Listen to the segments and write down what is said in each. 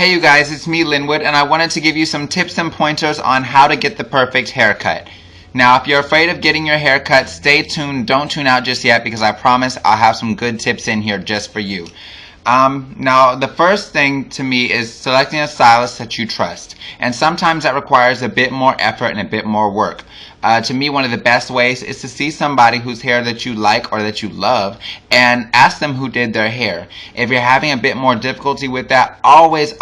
Hey you guys, it's me Linwood, and I wanted to give you some tips and pointers on how to get the perfect haircut. Now, if you're afraid of getting your hair cut, stay tuned. Don't tune out just yet because I promise I'll have some good tips in here just for you. Now, the first thing to me is selecting a stylist that you trust. And sometimes that requires a bit more effort and a bit more work. To me, one of the best ways is to see somebody whose hair that you like or that you love and ask them who did their hair. If you're having a bit more difficulty with that, always,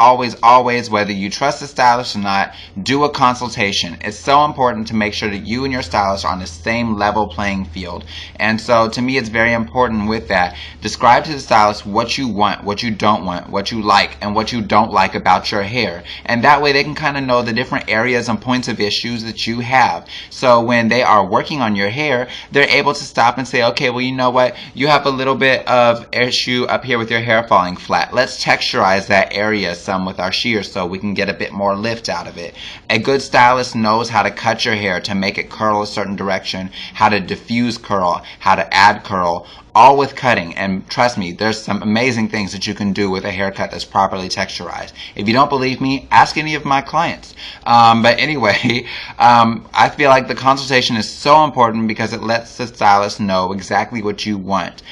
whether you trust the stylist or not, do a consultation. It's so important to make sure that you and your stylist are on the same level playing field. And so to me, it's very important with that. Describe to the stylist what you want, what you don't want, what you like, and what you don't like about your hair. And that way they can kind of know the different areas and points of issues that you have. So when they are working on your hair, they're able to stop and say, okay, well, you know what? You have a little bit of issue up here with your hair falling flat. Let's texturize that area some with our shears so we can get a bit more lift out of it. A good stylist knows how to cut your hair to make it curl a certain direction, how to diffuse curl, how to add curl, all with cutting. And trust me, there's some amazing things that you can do with a haircut that's properly texturized. If you don't believe me, ask any of my clients. But anyway, I feel like the consultation is so important because it lets the stylist know exactly what you want.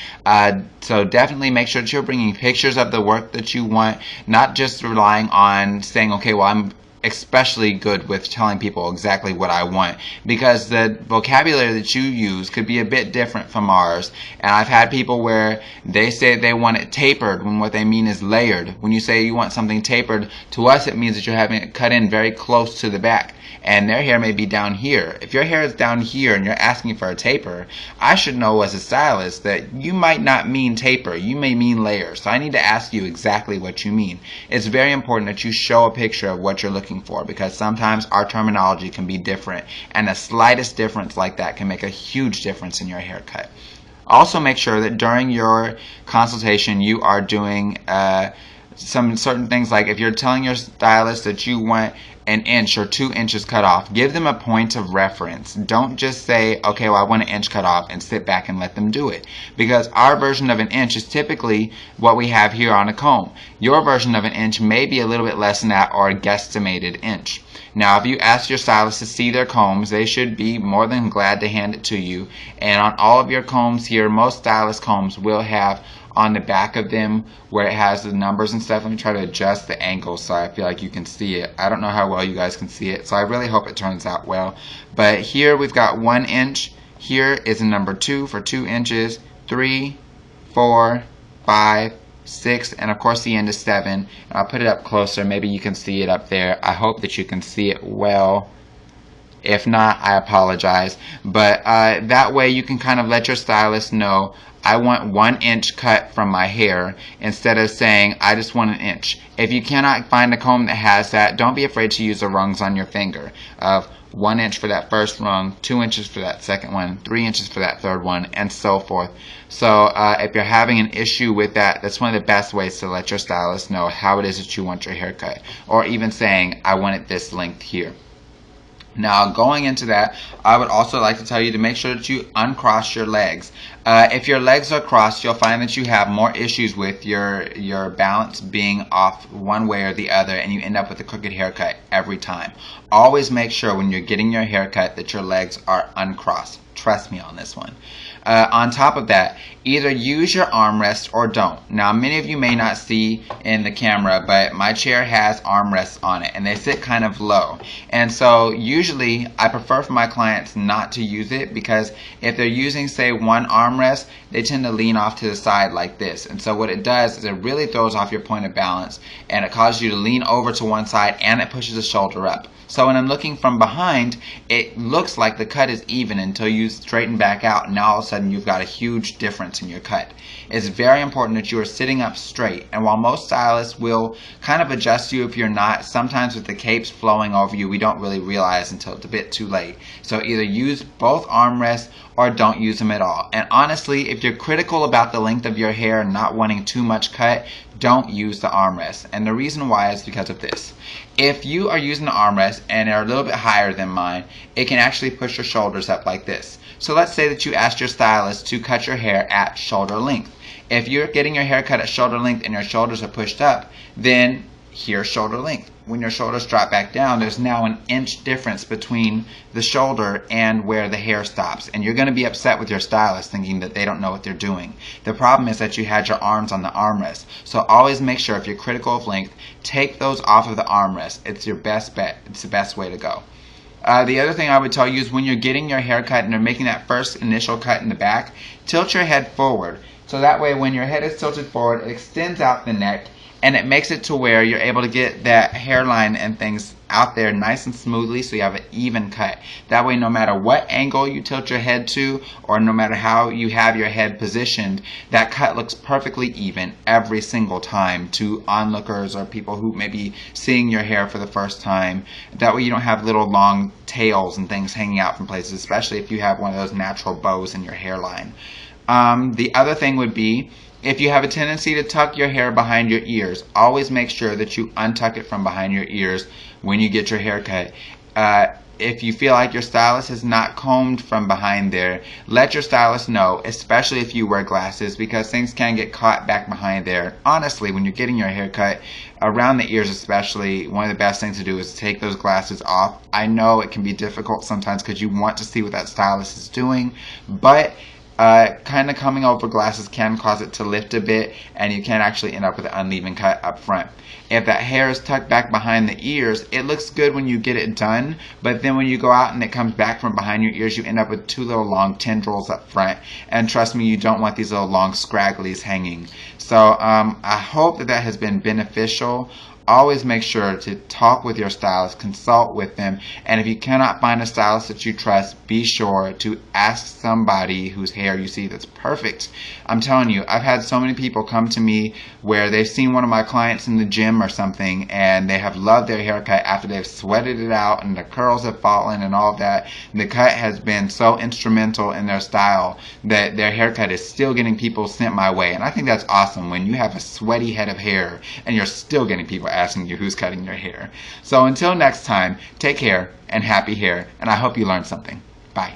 So definitely make sure that you're bringing pictures of the work that you want, not just relying on saying, okay, well, I'm especially good with telling people exactly what I want, because the vocabulary that you use could be a bit different from ours. And I've had people where they say they want it tapered when what they mean is layered. When you say you want something tapered, to us it means that you're having it cut in very close to the back, and their hair may be down here. If your hair is down here and you're asking for a taper, I should know as a stylist that you might not mean taper, you may mean layer. So I need to ask you exactly what you mean. It's very important that you show a picture of what you're looking for, because sometimes our terminology can be different, and the slightest difference like that can make a huge difference in your haircut. Also, make sure that during your consultation you are doing some certain things, like if you're telling your stylist that you want an inch or 2 inches cut off, give them a point of reference. Don't just say, okay, well, I want an inch cut off, and sit back and let them do it. Because our version of an inch is typically what we have here on a comb. Your version of an inch may be a little bit less than that, or a guesstimated inch. Now, if you ask your stylist to see their combs, they should be more than glad to hand it to you. And on all of your combs here, most stylist combs will have on the back of them where it has the numbers and stuff. Let me try to adjust the angle so I feel like you can see it. I don't know how well you guys can see it, so I really hope it turns out well. But here we've got 1 inch. Here is a number 2 for 2 inches, 3, 4, 5, 6, and of course the end is 7. I'll put it up closer. Maybe you can see it up there. I hope that you can see it well. If not, I apologize. But that way you can kind of let your stylist know, I want 1 inch cut from my hair, instead of saying I just want an inch. If you cannot find a comb that has that, don't be afraid to use the rungs on your finger of 1 inch for that first rung, 2 inches for that second one, 3 inches for that third one, and so forth. So if you're having an issue with that, that's one of the best ways to let your stylist know how it is that you want your hair cut. Or even saying, I want it this length here. Now, going into that, I would also like to tell you to make sure that you uncross your legs. If your legs are crossed, you'll find that you have more issues with your balance being off one way or the other, and you end up with a crooked haircut every time. Always make sure when you're getting your haircut that your legs are uncrossed. Trust me on this one. On top of that, either use your armrest or don't. Now, many of you may not see in the camera, but my chair has armrests on it, and they sit kind of low. And so usually I prefer for my clients not to use it, because if they're using, say, one armrest, they tend to lean off to the side like this. And so what it does is it really throws off your point of balance, and it causes you to lean over to one side, and it pushes the shoulder up. So when I'm looking from behind, it looks like the cut is even until you straighten back out, and now all of a sudden you've got a huge difference in your cut. It's very important that you are sitting up straight, and while most stylists will kind of adjust you if you're not, sometimes with the capes flowing over you, we don't really realize until it's a bit too late. So either use both armrests or don't use them at all. And honestly, if you're critical about the length of your hair and not wanting too much cut, don't use the armrest. And the reason why is because of this. If you are using the armrest and are a little bit higher than mine, it can actually push your shoulders up like this. So let's say that you asked your stylist to cut your hair at shoulder length. If you're getting your hair cut at shoulder length and your shoulders are pushed up, then here's shoulder length. When your shoulders drop back down, there's now an inch difference between the shoulder and where the hair stops. And you're going to be upset with your stylist thinking that they don't know what they're doing. The problem is that you had your arms on the armrest. So always make sure, if you're critical of length, take those off of the armrest. It's your best bet. It's the best way to go. The other thing I would tell you is when you're getting your hair cut and you're making that first initial cut in the back, tilt your head forward. So that way when your head is tilted forward, it extends out the neck, and it makes it to where you're able to get that hairline and things out there nice and smoothly, so you have an even cut. That way, no matter what angle you tilt your head to, or no matter how you have your head positioned, that cut looks perfectly even every single time to onlookers or people who may be seeing your hair for the first time. That way you don't have little long tails and things hanging out from places, especially if you have one of those natural bows in your hairline. The other thing would be, if you have a tendency to tuck your hair behind your ears, always make sure that you untuck it from behind your ears when you get your hair cut. If you feel like your stylist has not combed from behind there, let your stylist know, especially if you wear glasses, because things can get caught back behind there. Honestly, when you're getting your hair cut, around the ears especially, one of the best things to do is take those glasses off. I know it can be difficult sometimes because you want to see what that stylist is doing, but kind of coming over glasses can cause it to lift a bit, and you can actually end up with an uneven cut up front. If that hair is tucked back behind the ears, it looks good when you get it done, but then when you go out and it comes back from behind your ears, you end up with two little long tendrils up front, and trust me, you don't want these little long scragglies hanging. So I hope that has been beneficial. Always make sure to talk with your stylist, consult with them, and if you cannot find a stylist that you trust, be sure to ask somebody whose hair you see that's perfect. I'm telling you, I've had so many people come to me where they've seen one of my clients in the gym or something, and they have loved their haircut after they've sweated it out and the curls have fallen and all of that. And the cut has been so instrumental in their style that their haircut is still getting people sent my way. And I think that's awesome when you have a sweaty head of hair and you're still getting people asking you who's cutting your hair. So until next time, take care and happy hair, and I hope you learned something. Bye.